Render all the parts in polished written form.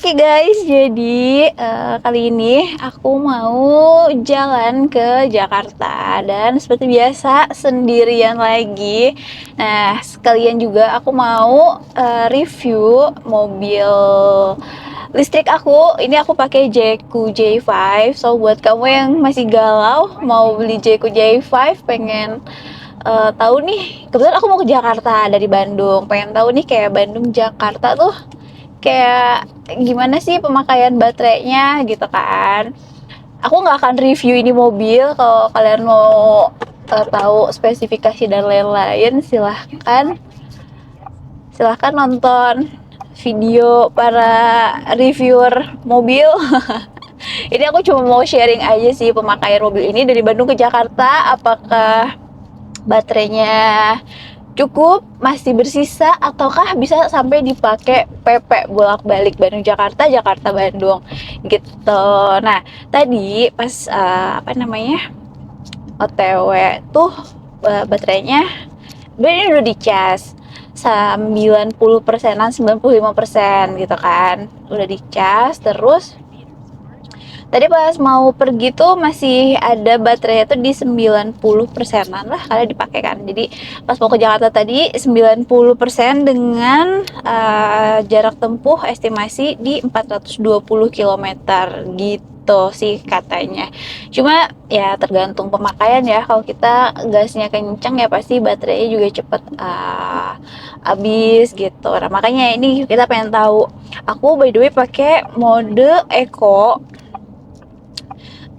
Oke guys, jadi kali ini aku mau jalan ke Jakarta dan seperti biasa sendirian lagi. Nah, sekalian juga aku mau review mobil listrik aku. Ini aku pakai Jayco J5. So buat kamu yang masih galau mau beli Jayco J5, pengen tahu nih, kebetulan aku mau ke Jakarta dari Bandung. Pengen tahu nih kayak Bandung Jakarta tuh kayak gimana sih pemakaian baterainya gitu kan. Aku nggak akan review ini mobil. Kalau kalian mau tahu spesifikasi dan lain-lain, silahkan nonton video para reviewer mobil. Ini aku cuma mau sharing aja sih pemakaian mobil ini dari Bandung ke Jakarta, apakah baterainya cukup, masih bersisa, ataukah bisa sampai dipakai PP bolak-balik Bandung Jakarta, Jakarta Bandung gitu. Nah, tadi pas OTW tuh baterainya ini udah dicas 90 persenan, 95% gitu kan, udah dicas. Terus tadi pas mau pergi tuh masih ada baterainya tuh di 90 persenan lah, karena dipakai kan. Jadi pas mau ke Jakarta tadi 90% dengan jarak tempuh estimasi di 420 kilometer gitu sih katanya. Cuma ya tergantung pemakaian ya. Kalau kita gasnya kenceng ya pasti baterainya juga cepet habis gitu. Nah, makanya ini kita pengen tahu. Aku by the way pakai mode eco.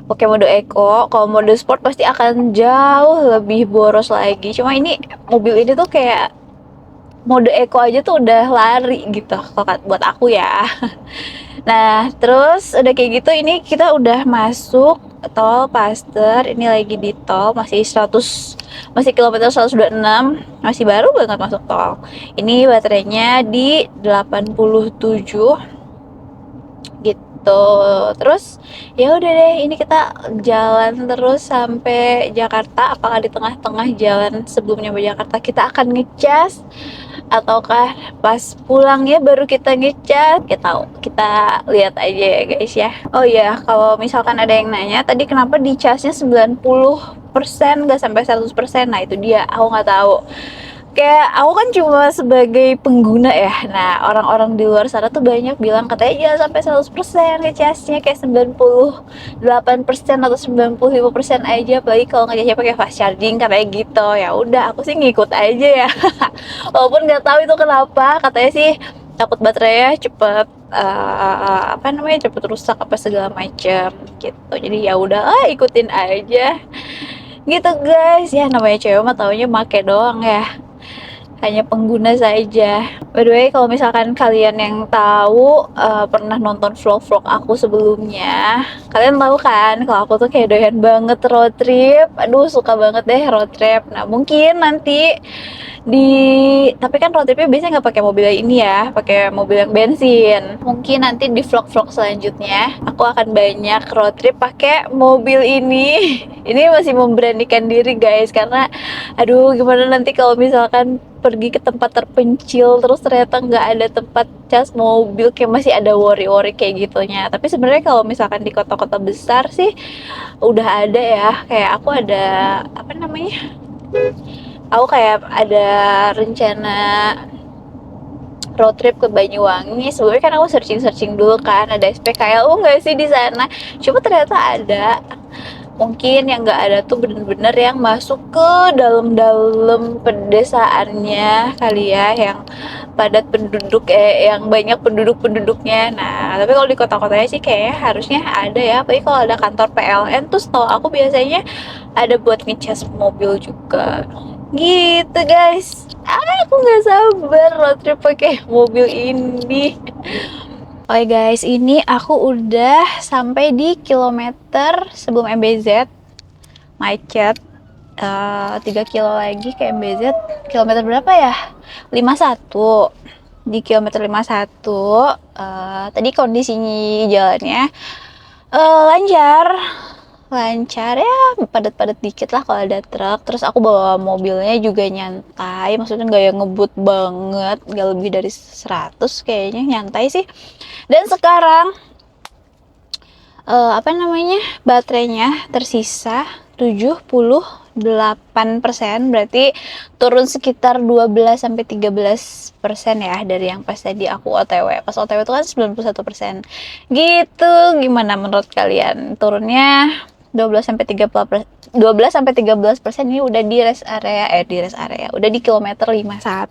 Mode eco. Kalau mode sport pasti akan jauh lebih boros lagi. Cuma ini mobil ini tuh kayak mode eco aja tuh udah lari gitu kalau buat aku ya. Nah, terus udah kayak gitu, ini kita udah masuk tol Paster. Ini lagi di tol, masih kilometer 126, masih baru banget masuk tol. Ini baterainya di 87 gitu. Terus ya udah deh, ini kita jalan terus sampai Jakarta. Apakah di tengah-tengah jalan sebelum nyampe Jakarta kita akan ngecas, ataukah pas pulangnya baru kita ngecas? Kita lihat aja ya guys ya. Oh iya, kalau misalkan ada yang nanya tadi kenapa dicasnya 90% nggak sampai 100%, nah itu dia, aku nggak tahu. Kayak aku kan cuma sebagai pengguna ya. Nah, orang-orang di luar sana tuh banyak bilang katanya jangan sampai 100% ngecasnya, kayak 98% atau 95% aja, apalagi kalau ngecasnya pakai fast charging katanya gitu. Ya udah, aku sih ngikut aja ya. Walaupun nggak tahu itu kenapa, katanya sih takut baterainya cepet cepet rusak apa segala macam gitu. Jadi ya udah, ikutin aja gitu guys. Ya namanya cewek mah taunya make doang ya, hanya pengguna saja. By the way, kalau misalkan kalian yang tahu pernah nonton vlog-vlog aku sebelumnya, kalian tahu kan kalau aku tuh kayak doyan banget road trip. Aduh, suka banget deh road trip. Nah, mungkin nanti tapi kan road tripnya biasanya nggak pakai mobil ini ya, pakai mobil yang bensin. Mungkin nanti di vlog-vlog selanjutnya aku akan banyak road trip pakai mobil ini. Ini masih memberanikan diri guys, karena aduh gimana nanti kalau misalkan pergi ke tempat terpencil terus ternyata nggak ada tempat cas mobil, kayak masih ada worry-worry kayak gitunya. Tapi sebenarnya kalau misalkan di kota-kota besar sih udah ada ya. Kayak aku kayak ada rencana road trip ke Banyuwangi. Sebelumnya kan aku searching dulu kan ada SPKLU nggak sih di sana. Cuma ternyata ada. Mungkin yang nggak ada tuh bener-bener yang masuk ke dalam-dalam pedesaannya kali ya, yang padat penduduk, yang banyak penduduknya. Nah, tapi kalau di kota-kotanya sih kayaknya harusnya ada ya. Apalagi kalau ada kantor PLN tuh setahu aku biasanya ada buat ngecas mobil juga. Gitu guys. Aku nggak sabar road trip pakai mobil ini. Oke guys, ini aku udah sampai di kilometer sebelum MBZ. Macet 3 kilo lagi ke MBZ. Kilometer berapa ya? 51. Di kilometer 51 tadi kondisi jalannya lancar, lancar ya, padat-padat dikit lah kalau ada truk. Terus aku bawa mobilnya juga nyantai, maksudnya nggak yang ngebut banget, nggak lebih dari 100 kayaknya, nyantai sih. Dan sekarang apa namanya, baterainya tersisa 78%, berarti turun sekitar 12-13% ya dari yang pas tadi aku OTW. Pas OTW itu kan 91%. Gitu, gimana menurut kalian? Turunnya 12-13% ini udah di rest area, udah di kilometer 51.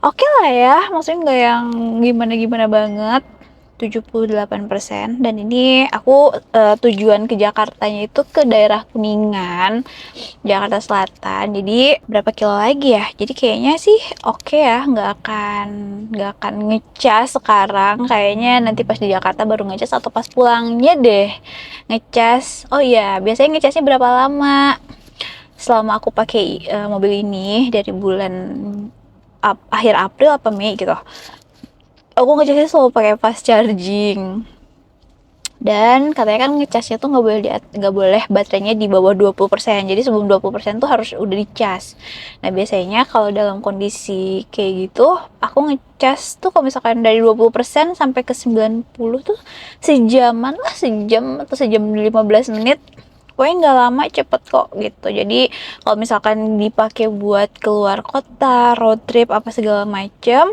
Oke lah ya, maksudnya nggak yang gimana-gimana banget. 78%. Dan ini aku tujuan ke Jakartanya itu ke daerah Kuningan, Jakarta Selatan. Jadi berapa kilo lagi ya? Jadi kayaknya sih oke ya, nggak akan ngecas sekarang. Kayaknya nanti pas di Jakarta baru ngecas atau pas pulangnya deh ngecas. Oh iya, biasanya ngecasnya berapa lama? Selama aku pakai mobil ini dari bulan akhir April apa Mei gitu, aku ngecasnya selalu pakai fast charging. Dan katanya kan ngecasnya tuh nggak boleh baterainya di bawah 20%. Jadi sebelum 20% tuh harus udah dicas. Nah, biasanya kalau dalam kondisi kayak gitu, aku ngecas tuh kalau misalkan dari 20% sampai ke 90 tuh sejaman lah, sejam atau sejam 15 menit. Pokoknya nggak lama, cepet kok gitu. Jadi kalau misalkan dipakai buat keluar kota, road trip apa segala macem,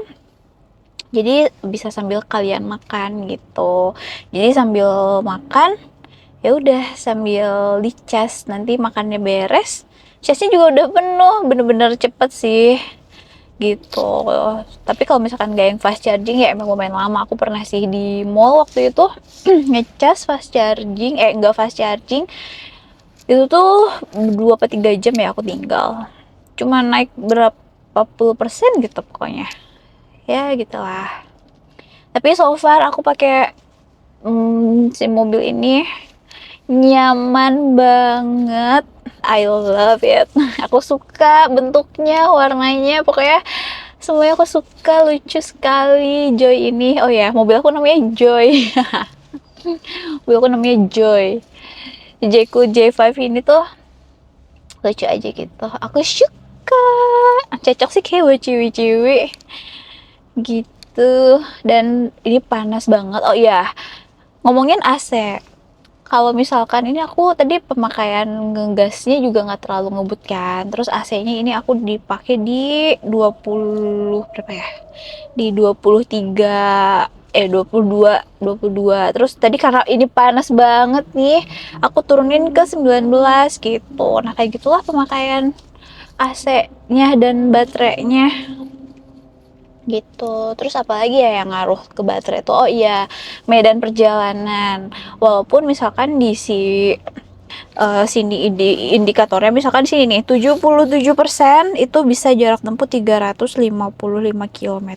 jadi bisa sambil kalian makan gitu. Jadi sambil makan ya udah sambil dicas, nanti makannya beres casnya juga udah penuh, bener-bener cepet sih gitu. Tapi kalau misalkan gak yang fast charging ya emang lumayan lama. Aku pernah sih di mall waktu itu ngecas fast charging, enggak fast charging, itu tuh 2-3 jam ya aku tinggal, cuma naik berapa puluh persen gitu pokoknya, ya gitulah. Tapi so far aku pakai si mobil ini nyaman banget. I love it. Aku suka bentuknya, warnanya, pokoknya semuanya aku suka, lucu sekali Joy ini. Oh ya, mobil aku namanya Joy. Mobil aku namanya Joy. Jeku J5 ini tuh lucu aja gitu. Aku suka. Cocok sih kayak buat ciwi-ciwi gitu. Dan ini panas banget. Oh iya, ngomongin AC, kalau misalkan ini aku tadi pemakaian ngegasnya juga nggak terlalu ngebut kan, terus AC-nya ini aku dipakai di 20 berapa ya, di 23, 22, terus tadi karena ini panas banget nih aku turunin ke 19 gitu. Nah kayak gitulah pemakaian AC-nya dan baterainya gitu. Terus apalagi ya yang ngaruh ke baterai itu? Oh iya, medan perjalanan. Walaupun misalkan di sini indikatornya misalkan di sini nih 77% itu bisa jarak tempuh 355 km.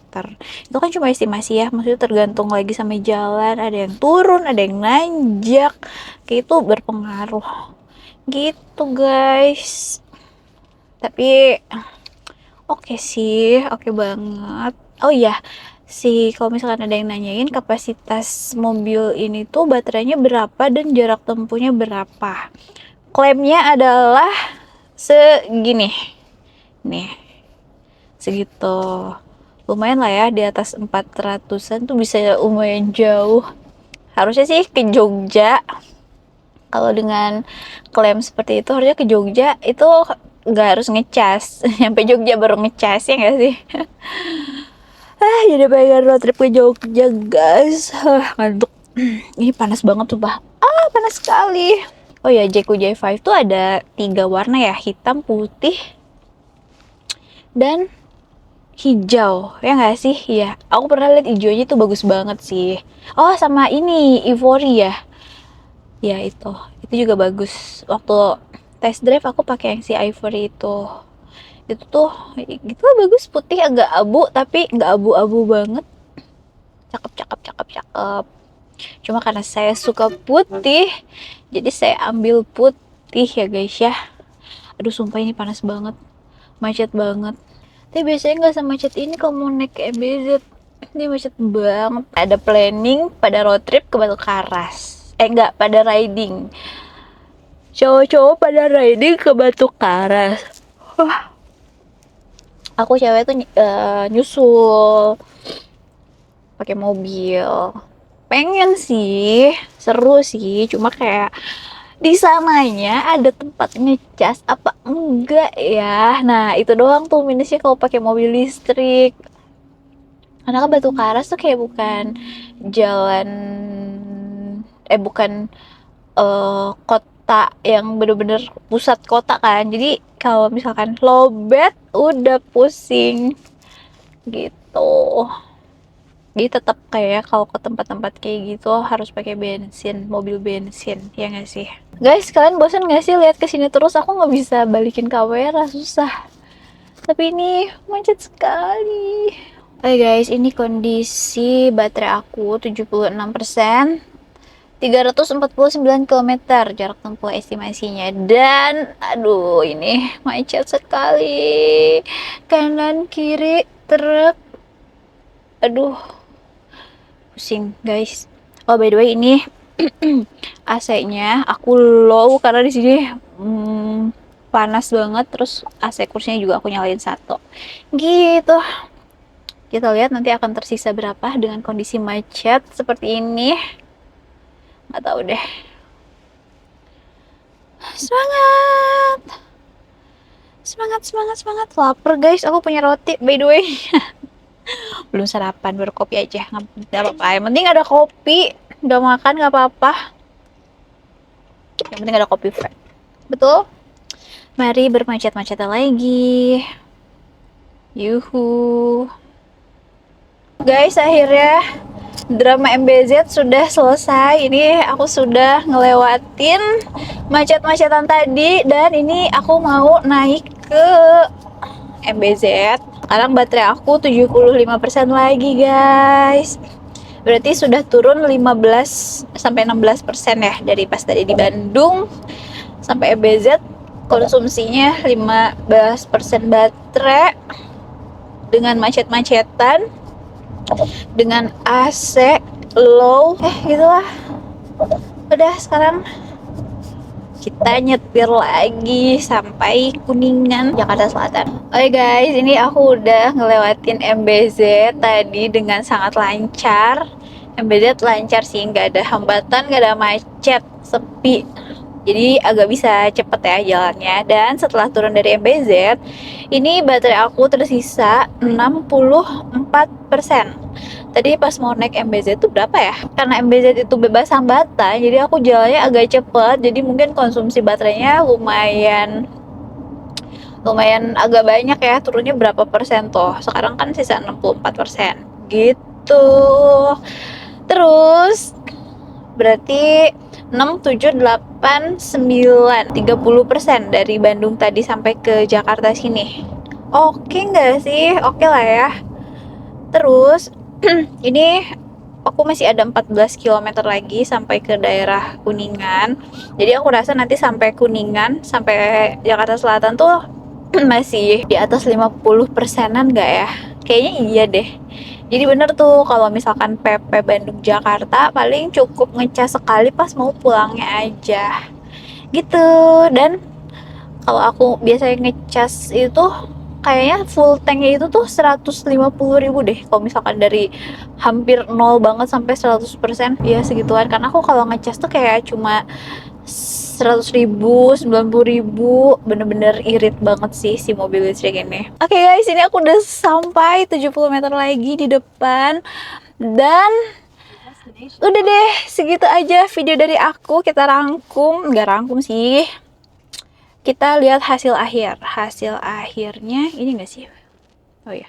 Itu kan cuma estimasi ya, maksudnya tergantung lagi sama jalan, ada yang turun, ada yang nanjak, kayak itu berpengaruh gitu guys. Tapi oke sih, oke banget. Oh iya, kalau misalkan ada yang nanyain kapasitas mobil ini tuh baterainya berapa dan jarak tempuhnya berapa. Klaimnya adalah segini. Nih, segitu. Lumayan lah ya, di atas 400-an tuh bisa lumayan jauh. Harusnya sih ke Jogja. Kalau dengan klaim seperti itu harusnya ke Jogja itu nggak harus ngecas. Sampai Jogja baru ngecas, ya nggak sih? Jadi pengen road trip ke Jogja guys. Ngantuk. Ini panas banget tuh bah. Panas sekali. Oh ya, Jeku J5 tuh ada 3 warna ya, hitam, putih, dan hijau. Ya nggak sih? Iya, aku pernah lihat hijaunya tuh bagus banget sih. Oh, sama ini Ivory ya. Ya itu juga bagus. Waktu test drive aku pakai yang si Ivory itu tuh gitu lah, bagus, putih agak abu tapi nggak abu-abu banget, cakep cakep cakep cakep. Cuma karena saya suka putih jadi saya ambil putih ya guys ya. Aduh sumpah ini panas banget, macet banget. Tapi biasanya nggak semacet ini kalau mau naik ke MBZ. Ini macet banget. Ada planning pada road trip ke Batu Karas, enggak, pada riding. Cowok-cowok pada riding ke Batu Karas. Wah, aku cewek tuh nyusul pakai mobil. Pengen sih, seru sih, cuma kayak di sananya ada tempat ngecas apa enggak ya. Nah, itu doang tuh minusnya kalau pakai mobil listrik. Karena kan Batu Karas tuh kayak bukan jalan bukan kota yang bener-bener pusat kota kan. Jadi kalau misalkan lowbat udah pusing gitu. Jadi tetap kayak kalau ke tempat-tempat kayak gitu harus pakai bensin, mobil bensin, ya nggak sih? Guys, kalian bosan nggak sih lihat kesini terus? Aku nggak bisa balikin kamera, susah. Tapi ini macet sekali. Oke guys, ini kondisi baterai aku 76%, 349 km jarak tempuh estimasinya. Dan aduh, ini macet sekali. Kanan kiri truk. Aduh, pusing guys. Oh by the way, ini AC-nya aku low karena di sini panas banget. Terus AC kursinya juga aku nyalain satu gitu. Kita lihat nanti akan tersisa berapa dengan kondisi macet seperti ini. Nggak tahu deh. Semangat, semangat, semangat, semangat. Lapar guys, aku punya roti by the way. Belum sarapan, baru kopi aja. Nggak apa-apa, yang penting ada kopi. Nggak makan nggak apa-apa, yang penting ada kopi. Betul. Mari bermacet-macetan lagi. Yuhu. Guys, akhirnya drama MBZ sudah selesai. Ini aku sudah ngelewatin macet-macetan tadi. Dan ini aku mau naik ke MBZ. Sekarang baterai aku 75% lagi guys. Berarti sudah turun 15-16% ya. Dari pas tadi di Bandung sampai MBZ konsumsinya 15% baterai. Dengan macet-macetan, dengan AC low, gitulah. Udah, sekarang kita nyetir lagi sampai Kuningan, Jakarta Selatan. Oke guys, ini aku udah ngelewatin MBZ tadi dengan sangat lancar. MBZ lancar sih, nggak ada hambatan, nggak ada macet, sepi. Jadi agak bisa cepet ya jalannya. Dan setelah turun dari MBZ, ini baterai aku tersisa 64%. Tadi pas mau naik MBZ itu berapa ya? Karena MBZ itu bebas hambatan, jadi aku jalannya agak cepet. Jadi mungkin konsumsi baterainya lumayan agak banyak ya. Turunnya berapa persen tuh? Sekarang kan sisa 64% gitu. Terus berarti 6, 7, 8, 9, 30% dari Bandung tadi sampai ke Jakarta sini. Oke nggak sih? Oke lah ya. Terus ini aku masih ada 14 km lagi sampai ke daerah Kuningan. Jadi aku rasa nanti sampai Kuningan, sampai Jakarta Selatan tuh masih di atas 50%-an nggak ya? Kayaknya iya deh. Jadi bener tuh kalau misalkan PP Bandung Jakarta paling cukup ngecas sekali pas mau pulangnya aja gitu. Dan kalau aku biasanya ngecas itu kayaknya full tanknya itu tuh 150.000 deh. Kalau misalkan dari hampir nol banget sampai 100% ya segituan. Karena aku kalau ngecas tuh kayak cuma 100.000, 90.000, bener-bener irit banget sih si mobil listrik ini. Oke guys, ini aku udah sampai 70 meter lagi di depan. Dan udah deh, segitu aja video dari aku. Kita rangkum, nggak rangkum sih. Kita lihat hasil akhir. Hasil akhirnya ini nggak sih? Oh ya,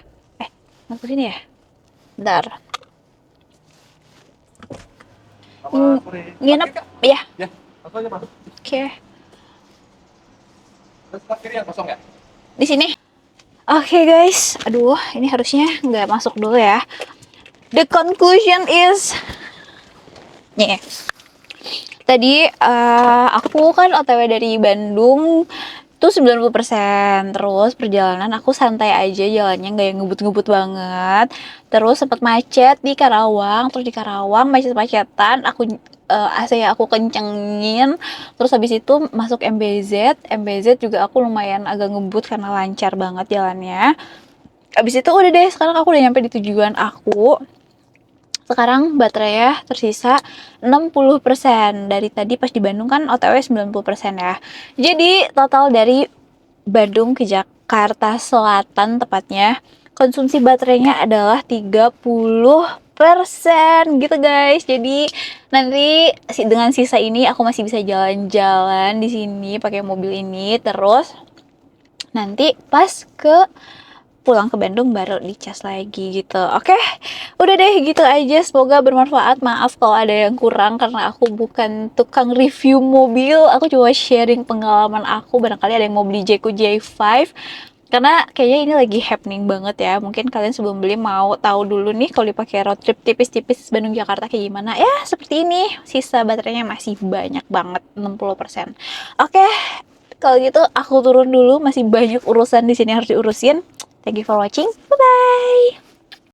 masuk sini ya. Bentar. Nginep ya. Masuk aja, Mas. Oke. Terus kiri yang kosong ya? Di sini. Oke guys, aduh, ini harusnya nggak masuk dulu ya. The conclusion is, tadi aku kan OTW dari Bandung tuh 90%. Terus perjalanan aku santai aja jalannya, nggak yang ngebut-ngebut banget. Terus sempat macet di Karawang, terus di Karawang macet-macetan, AC-nya aku kencengin. Terus habis itu masuk MBZ, MBZ juga aku lumayan agak ngebut karena lancar banget jalannya. Habis itu udah deh, sekarang aku udah nyampe di tujuan aku. Sekarang baterainya tersisa 60%. Dari tadi pas di Bandung kan OTW 90% ya. Jadi total dari Bandung ke Jakarta Selatan tepatnya, konsumsi baterainya adalah 30% gitu guys. Jadi nanti dengan sisa ini aku masih bisa jalan-jalan di sini pakai mobil ini. Terus nanti pas pulang ke Bandung baru dicas lagi gitu. Oke, udah deh gitu aja. Semoga bermanfaat. Maaf kalau ada yang kurang karena aku bukan tukang review mobil. Aku cuma sharing pengalaman aku. Barangkali ada yang mau beli Jayco J5. Karena kayaknya ini lagi happening banget ya. Mungkin kalian sebelum beli mau tahu dulu nih kalau dipakai road trip tipis-tipis Bandung Jakarta kayak gimana. Ya, seperti ini. Sisa baterainya masih banyak banget, 60%. Oke, kalau gitu aku turun dulu, masih banyak urusan di sini harus diurusin. Thank you for watching. Bye bye.